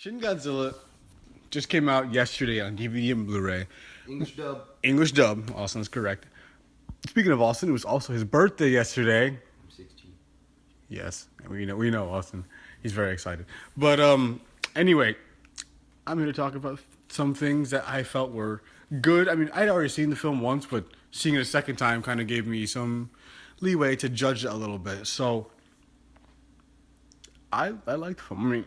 Shin Godzilla just came out yesterday on DVD and Blu-ray. English dub. English dub. Austin's correct. Speaking of Austin, it was also his birthday yesterday. I'm 16. Yes, we know Austin. He's very excited. But anyway, I'm here to talk about some things that I felt were good. I mean, I'd already seen the film once, but seeing it a second time kind of gave me some leeway to judge it a little bit. So I liked the film. I mean,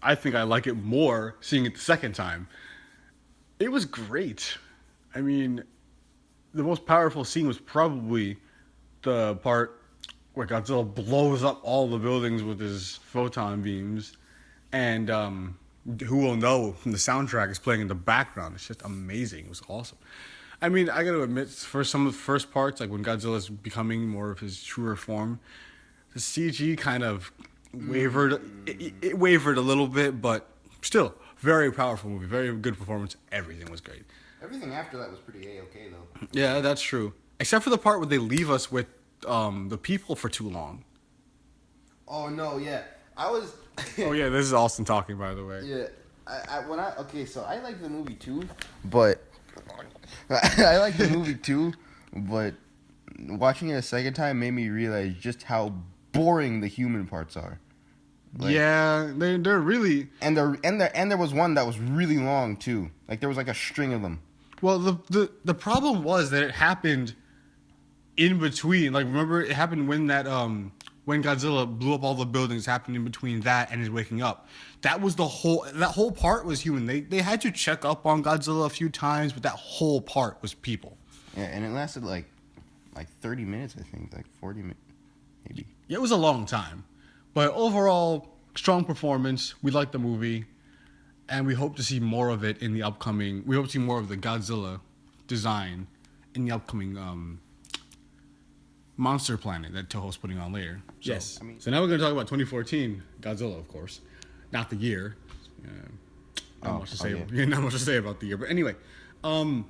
I think I like it more seeing it the second time. It was great. I mean, the most powerful scene was probably the part where Godzilla blows up all the buildings with his photon beams. And who will know from the soundtrack is playing in the background. It's just amazing. It was awesome. I mean, I gotta admit, for some of the first parts, like when Godzilla's becoming more of his truer form, the CG kind of wavered. It wavered a little bit, but still, very powerful movie. Very good performance. Everything was great. Everything after that was pretty A-okay, though. Yeah, that's true. Except for the part where they leave us with the people for too long. Oh, no, yeah. I was... Oh, yeah, this is Austin talking, by the way. Yeah. Okay, so I like the movie, too, but... I like the movie, too, but watching it a second time made me realize just how boring the human parts are. Like, yeah, they're really... And there was one that was really long, too. Like, there was like a string of them. Well, the problem was that it happened in between. Like, remember, it happened when when Godzilla blew up all the buildings, happened in between that and his waking up. That whole part was human. They had to check up on Godzilla a few times, but that whole part was people. Yeah, and it lasted like 30 minutes, I think, like 40 minutes, maybe. Yeah, it was a long time. But overall, strong performance. We liked the movie. And we hope to see more of it in the upcoming... We hope to see more of the Godzilla design in the upcoming Monster Planet that Toho's putting on later. So, Yes. So now we're going to talk about 2014 Godzilla, of course. Not the year. Not much to say about the year. But anyway, it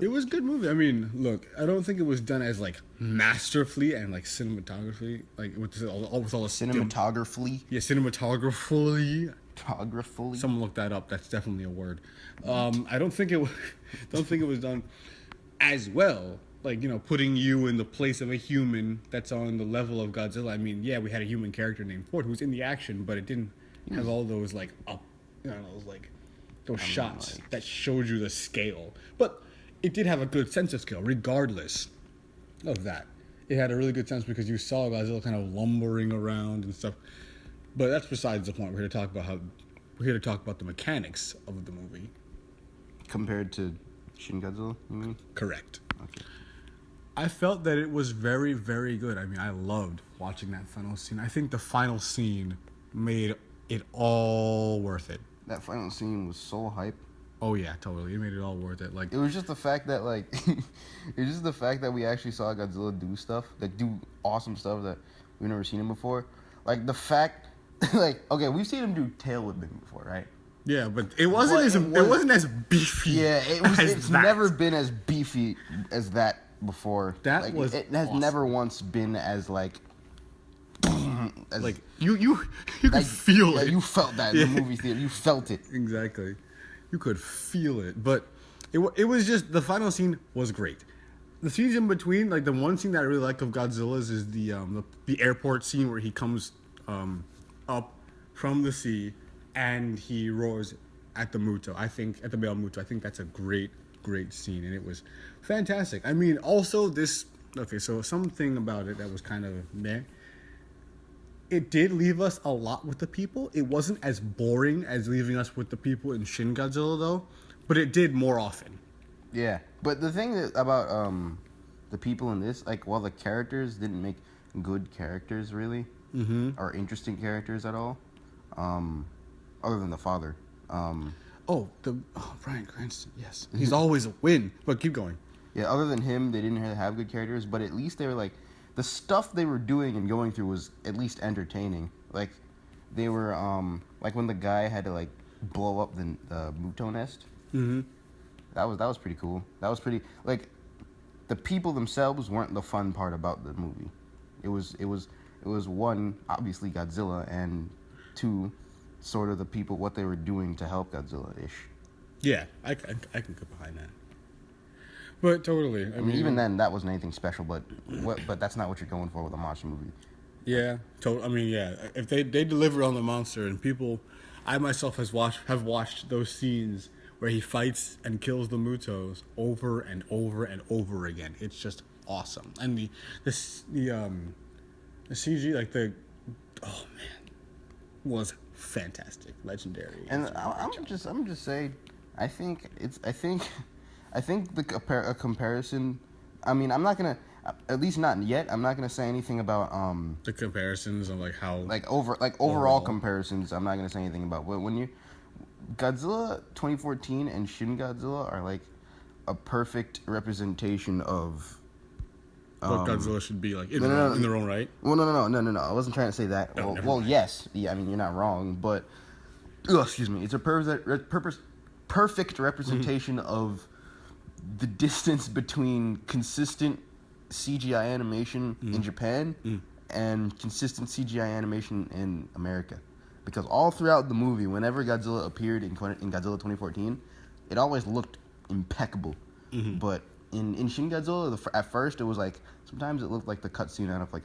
was a good movie. I mean, look, I don't think it was done as like masterfully and like cinematography, like with all the Cinematography. Yeah, cinematography. Photography. Someone look that up. That's definitely a word. I don't think it was done as well. Like, putting you in the place of a human that's on the level of Godzilla. I mean, yeah, we had a human character named Ford who was in the action, but it didn't have all those like those shots that showed you the scale. But it did have a good sense of scale, regardless of that. It had a really good sense because you saw Godzilla kind of lumbering around and stuff. But that's besides the point. We're here to talk about the mechanics of the movie. Compared to Shin Godzilla, you mean? Correct. Okay. I felt that it was very, very good. I mean, I loved watching that final scene. I think the final scene made it all worth it. That final scene was so hype. Oh yeah, totally. It made it all worth it. Like, it was just the fact that we actually saw Godzilla do stuff, like do awesome stuff that we've never seen him before. Like the fact, like, okay, we've seen him do tail whipping before, right? Yeah, but it wasn't as beefy. Yeah, it's never been as beefy as that before. It has awesome. Never once been as like you could feel it. You felt that in the movie theater. You felt it. Exactly. You could feel it. But it was just, the final scene was great. The scenes in between, like the one scene that I really like of Godzilla's is the airport scene where he comes up from the sea and he roars at the Muto. I think at the male Muto. I think that's a great scene, and it was fantastic. I mean, also so something about it that was kind of meh. It did leave us a lot with the people. It wasn't as boring as leaving us with the people in Shin Godzilla, though, but it did more often. Yeah, but the thing about the people in this, like, while the characters didn't make good characters, really, or interesting characters at all, other than the father. Bryan Cranston, yes. He's always a win, but keep going. Yeah, other than him, they didn't really have good characters, but at least they were, like, the stuff they were doing and going through was at least entertaining. Like, they were, like when the guy had to, like, blow up the Muto nest. Mm-hmm. That was pretty cool. That was pretty, like, the people themselves weren't the fun part about the movie. It was one, obviously Godzilla, and two, sort of the people what they were doing to help Godzilla ish. Yeah, I can get behind that. But totally, I mean, even then, that wasn't anything special. But that's not what you're going for with a monster movie. Yeah, I mean, yeah. If they deliver on the monster and people, I myself have watched those scenes where he fights and kills the Mutos over and over and over again. It's just awesome. And the CG, like oh man, was fantastic, legendary. And I'm just saying, I think a comparison. I mean, I'm not gonna, at least not yet. I'm not gonna say anything about the comparisons of like how overall comparisons. I'm not gonna say anything about. But when you Godzilla 2014 and Shin Godzilla are like a perfect representation of what Godzilla should be like in their own right. Well, no. I wasn't trying to say that. No, well, yes. Yeah, I mean, you're not wrong, but excuse me. It's a perfect representation of the distance between consistent CGI animation in Japan and consistent CGI animation in America. Because all throughout the movie, whenever Godzilla appeared in Godzilla 2014, it always looked impeccable. Mm-hmm. But in Shin Godzilla, at first it was like sometimes it looked like the cutscene out of like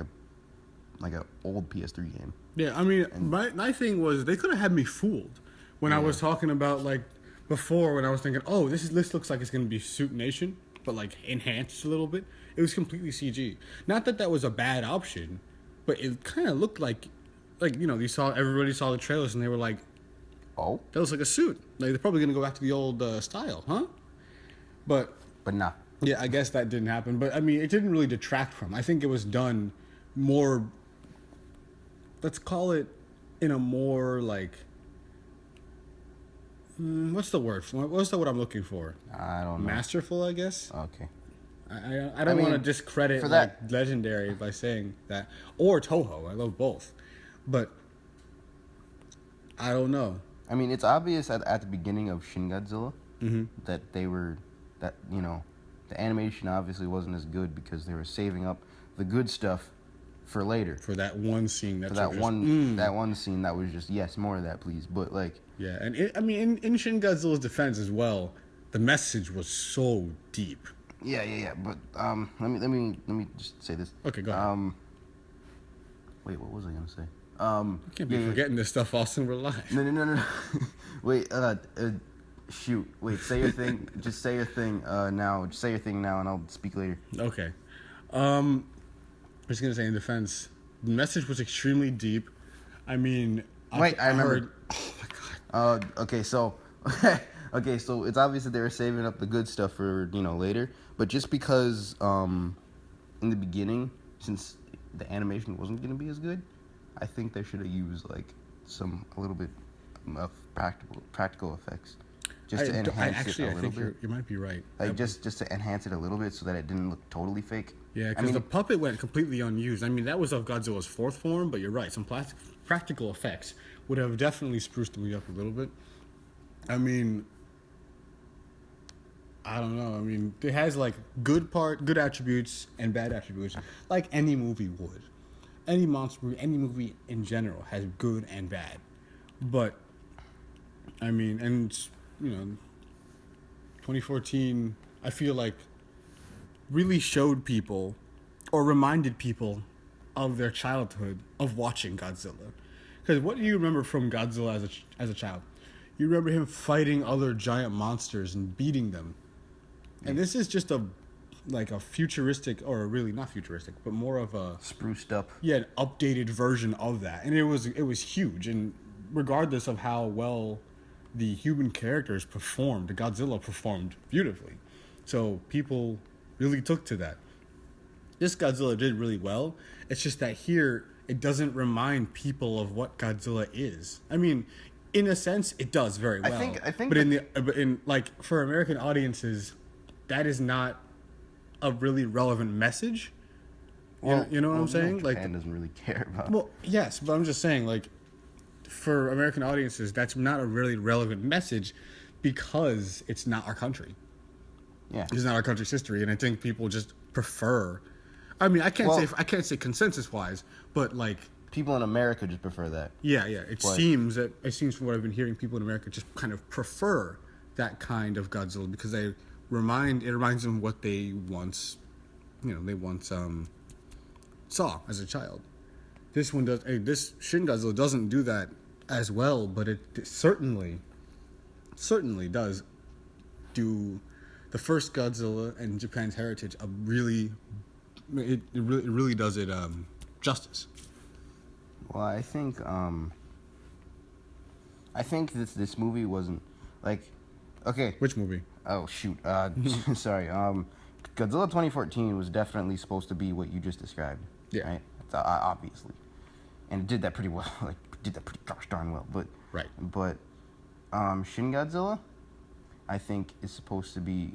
a old PS3 game. Yeah, I mean, my thing was they could have had me fooled when I was talking about like before when I was thinking, oh, this looks like it's gonna be Suit Nation, but like enhanced a little bit. It was completely CG. Not that was a bad option, but it kind of looked like everybody saw the trailers and they were like, oh, that looks like a suit. Like they're probably gonna go back to the old style, huh? But nah. Yeah, I guess that didn't happen. But I mean, it didn't really detract from. I think it was done more. Let's call it in a more like. What's the word? What's the word I'm looking for? I don't know. Masterful, I guess. Okay. I don't want to discredit for that like, Legendary by saying that, or Toho. I love both, but I don't know. I mean, it's obvious at the beginning of Shin Godzilla that the animation obviously wasn't as good because they were saving up the good stuff for later. For that one scene. That one scene that was just, yes, more of that, please. But like, yeah, and in Shin Godzilla's defense as well, the message was so deep. Yeah. But let me just say this. Okay, go ahead. Wait, what was I gonna say? You can't be forgetting this stuff, Austin. We're live. No. Wait, shoot. Wait, say your thing. Just say your thing now. Just say your thing now, and I'll speak later. Okay. I was gonna say in defense, the message was extremely deep. I mean, wait, I remember. Heard, oh my god. Okay, so it's obvious that they were saving up the good stuff for later, but just because in the beginning, since the animation wasn't gonna be as good, I think they should have used like a little bit of practical effects. Just to enhance it a little bit. You might be right. Like just to enhance it a little bit so that it didn't look totally fake. Yeah, because the puppet went completely unused. I mean, that was of Godzilla's fourth form, but you're right. Some practical effects would have definitely spruced the movie up a little bit. I mean, I don't know. I mean, it has like good attributes and bad attributes, like any movie would. Any monster movie, any movie in general has good and bad. But, I mean, and 2014, I feel like, really showed people or reminded people of their childhood of watching Godzilla. Because what do you remember from Godzilla as a child? You remember him fighting other giant monsters and beating them. And this is just a futuristic, or really not futuristic, but more of a spruced up. Yeah, an updated version of that. And it was huge. And regardless of how well the human characters performed, the Godzilla performed beautifully. So people really took to that. This Godzilla did really well. It's just that here it doesn't remind people of what Godzilla is. I mean, in a sense, it does very well. I think. But for American audiences, that is not a really relevant message. Well, you know what I'm saying? Japan doesn't really care about. Well, yes, but I'm just saying, like, for American audiences, that's not a really relevant message because it's not our country. Yeah, it's not our country's history, and I think people just prefer. I mean, I can't say consensus wise, but like people in America just prefer that. Yeah. It seems from what I've been hearing, people in America just kind of prefer that kind of Godzilla because it reminds them what they once saw as a child. This one does. This Shin Godzilla doesn't do that as well, but it certainly does do the first Godzilla and Japan's heritage it really does it justice. Well, I think this movie wasn't like okay. Which movie? Oh shoot. Sorry. Godzilla 2014 was definitely supposed to be what you just described. Yeah. Right. It's, obviously, and it did that pretty well. Like did that pretty gosh darn well. But right. But Shin Godzilla, I think is supposed to be.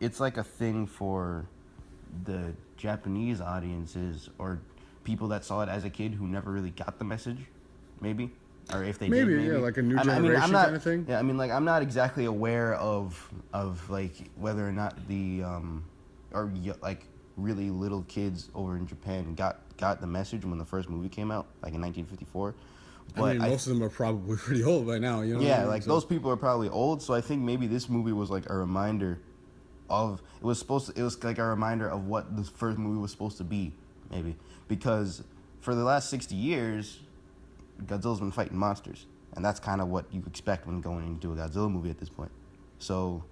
It's like a thing for the Japanese audiences or people that saw it as a kid who never really got the message, maybe, or if they did, maybe like a new generation kind of thing. Yeah, I mean, like I'm not exactly aware of like whether or not the like really little kids over in Japan got the message when the first movie came out, like in 1954. But I mean, most of them are probably pretty old by now. You know. Yeah, like those people are probably old. So I think maybe this movie was like a reminder of it was like a reminder of what the first movie was supposed to be, maybe, because for the last 60 years Godzilla's been fighting monsters, and that's kind of what you expect when going into a Godzilla movie at this point. So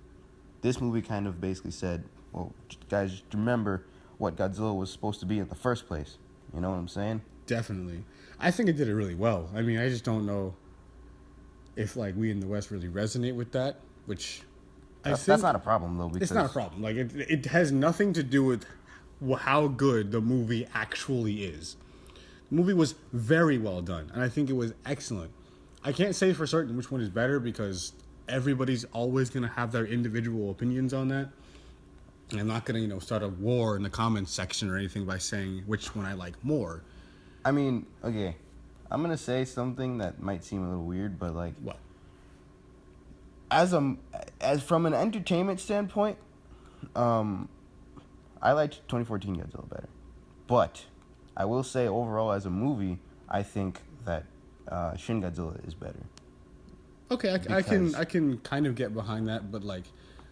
this movie kind of basically said, well, guys, just remember what Godzilla was supposed to be in the first place. You know what I'm saying? Definitely. I think it did it really well. I mean, I just don't know if like we in the West really resonate with that, which that's not a problem though, because it's not a problem. Like it has nothing to do with how good the movie actually is. The movie was very well done, and I think it was excellent. I can't say for certain which one is better because everybody's always going to have their individual opinions on that. And I'm not going to, start a war in the comments section or anything by saying which one I like more. I mean, okay, I'm going to say something that might seem a little weird, but like what? As from an entertainment standpoint, I liked 2014 Godzilla better. But I will say overall as a movie, I think that Shin Godzilla is better. Okay, I can kind of get behind that, but like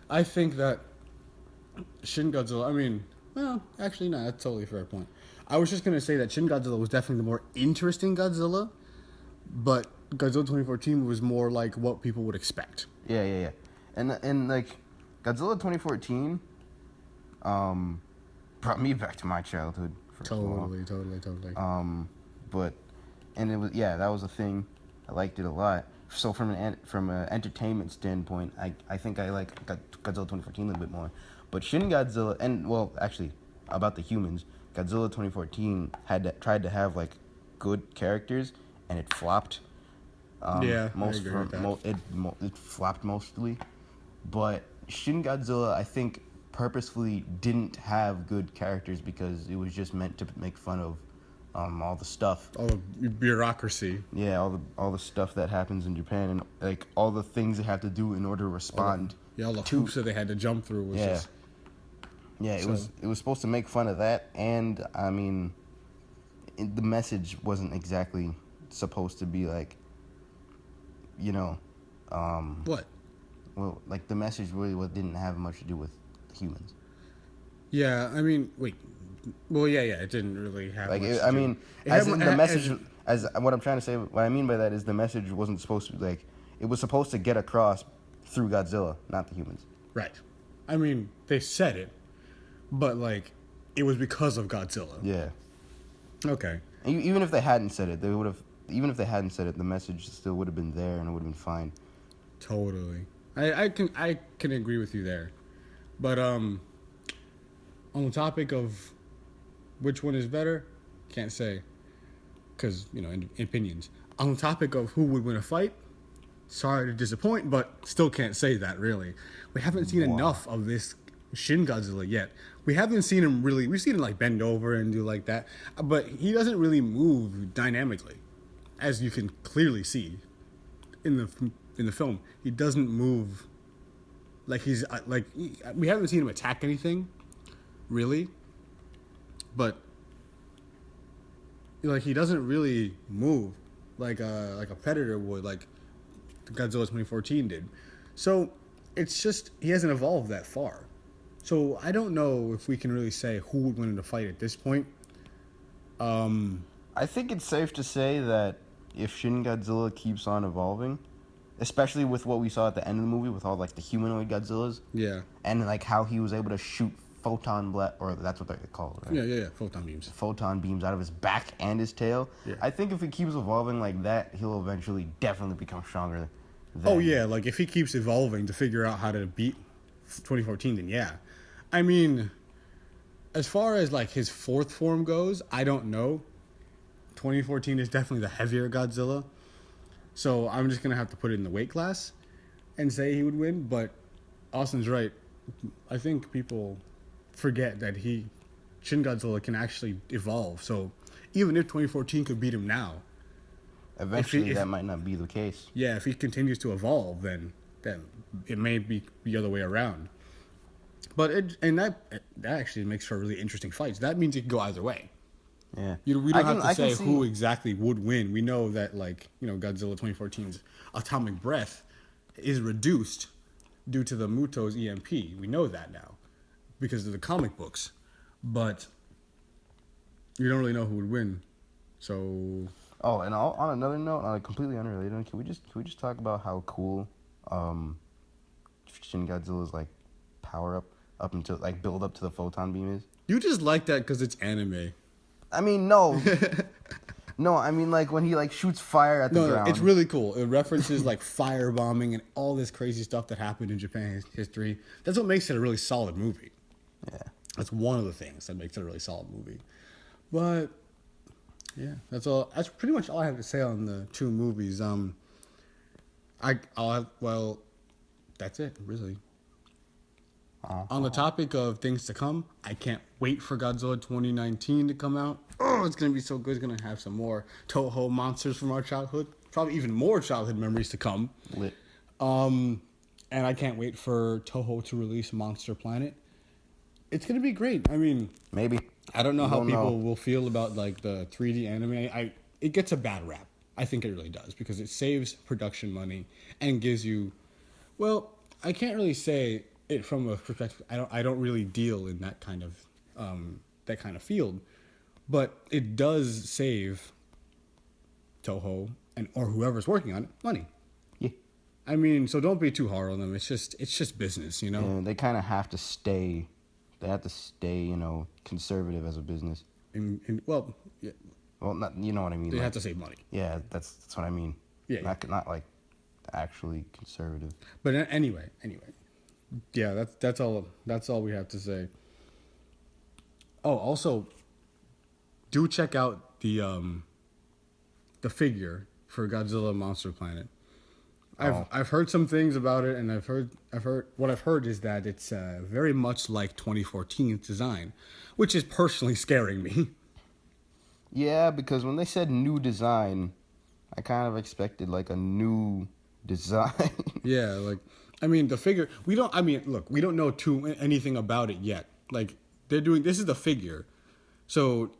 I think that Shin Godzilla, I mean, well, actually no, that's totally a fair point. I was just going to say that Shin Godzilla was definitely the more interesting Godzilla, but Godzilla 2014 was more like what people would expect. Yeah. And like Godzilla 2014 brought me back to my childhood. Totally. But and it was that was a thing. I liked it a lot. So from an entertainment standpoint, I think I like Godzilla 2014 a little bit more. But Shin Godzilla and well, actually, about the humans, Godzilla 2014 tried to have like good characters, and it flopped. I agree with that. It flopped mostly, but Shin Godzilla I think purposefully didn't have good characters because it was just meant to make fun of all the stuff, all the bureaucracy. Yeah, all the stuff that happens in Japan and like all the things they have to do in order to respond. All the hoops that they had to jump through. Was just, it was supposed to make fun of that, and I mean, the message wasn't exactly supposed to be like, what? Well, like the message really didn't have much to do with humans. Yeah, I mean, wait. Well, yeah, it didn't really have like. Much I mean, the message. As what I'm trying to say, what I mean by that is the message wasn't supposed to it was supposed to get across through Godzilla, not the humans. Right. I mean, they said it, but like, it was because of Godzilla. Yeah. Okay. And even if they hadn't said it, Even if they hadn't said it, the message still would have been there and it would have been fine. Totally. I can agree with you there. But on the topic of which one is better, can't say. Because, opinions. On the topic of who would win a fight, sorry to disappoint, but still can't say that, really. We haven't seen enough of this Shin Godzilla yet. We haven't seen him really... We've seen him, bend over and do like that. But he doesn't really move dynamically. As you can clearly see in the film, he doesn't move like he's we haven't seen him attack anything, really. But Like he doesn't really move like a predator would, like Godzilla 2014 did. So it's just he hasn't evolved that far. So I don't know if we can really say who would win in a fight at this point. I think it's safe to say that if Shin Godzilla keeps on evolving, especially with what we saw at the end of the movie with all like the humanoid Godzillas, Yeah. and like how he was able to shoot or that's what they're called, right? Yeah. Photon beams. Photon beams out of his back and his tail. Yeah. I think if he keeps evolving like that, he'll eventually definitely become stronger. Oh yeah, like if he keeps evolving to figure out how to beat 2014, then yeah. I mean, as far as like his fourth form goes, I don't know. 2014 is definitely the heavier Godzilla, so I'm just gonna have to put it in the weight class and say he would win. But Austin's right. I think people forget that Shin Godzilla can actually evolve. So even if 2014 could beat him now, Eventually, that might not be the case. yeah, if he continues to evolve, then it may be the other way around. But that actually makes for really interesting fights. That means it could go either way. Yeah. We don't have to say see who exactly would win. We know that Godzilla 2014's atomic breath is reduced due to the Muto's EMP. We know that now because of the comic books. But you don't really know who would win. So Oh, and on another note, completely unrelated, can we just talk about how cool Shin Godzilla's like power up until like build up to the photon beam is? you just like that because it's anime. I mean, no. No, I mean like when he like shoots fire at the ground. It's really cool. It references like firebombing and all this crazy stuff that happened in Japan's history. That's what makes it a really solid movie. Yeah. That's one of the things that makes it a really solid movie. But yeah, that's all. That's pretty much all I have to say on the two movies. That's it, really. On the topic of things to come, I can't wait for Godzilla 2019 to come out. Oh, it's gonna be so good. It's gonna have some more Toho monsters from our childhood. Probably even more childhood memories to come. Lit. And I can't wait for Toho to release Monster Planet. It's gonna be great. I mean, Maybe. I don't know how people will feel about like the 3D anime. It gets a bad rap. I think it really does because it saves production money and gives you. Well, I can't really say it from a perspective. I don't really deal in that kind of field, but it does save Toho or whoever's working on it money. Yeah. I mean, so don't be too hard on them. It's just business, you know. And they kind of have to stay. They have to stay, conservative as a business. Well, yeah, Well, not you know what I mean. they Like, have to save money. yeah, that's what I mean. Yeah. Not like actually conservative. But anyway, yeah, that's all. That's all we have to say. Oh, also, do check out the figure for Godzilla Monster Planet. I've heard some things about it, and I've heard what I've heard is that it's very much like 2014's design, which is personally scaring me. Yeah, because when they said new design, I kind of expected like a new design. Yeah, like I mean the figure. We don't. I mean, look, we don't know anything about it yet. Like they're doing. This is the figure, so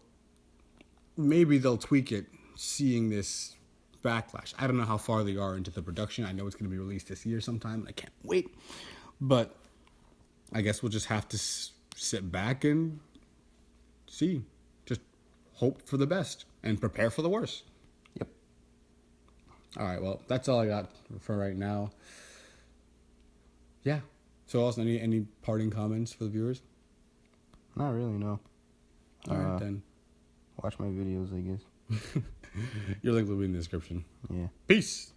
maybe they'll tweak it. Seeing this backlash, I don't know how far they are into the production. I know it's going to be released this year sometime, and I can't wait. But I guess we'll just have to sit back and see. Just hope for the best and prepare for the worst. Yep. All right, well, that's all I got for right now. Yeah. So, Austin, any parting comments for the viewers? Not really, no. All right, then. Watch my videos, I guess. Your link will be in the description. Yeah. Peace.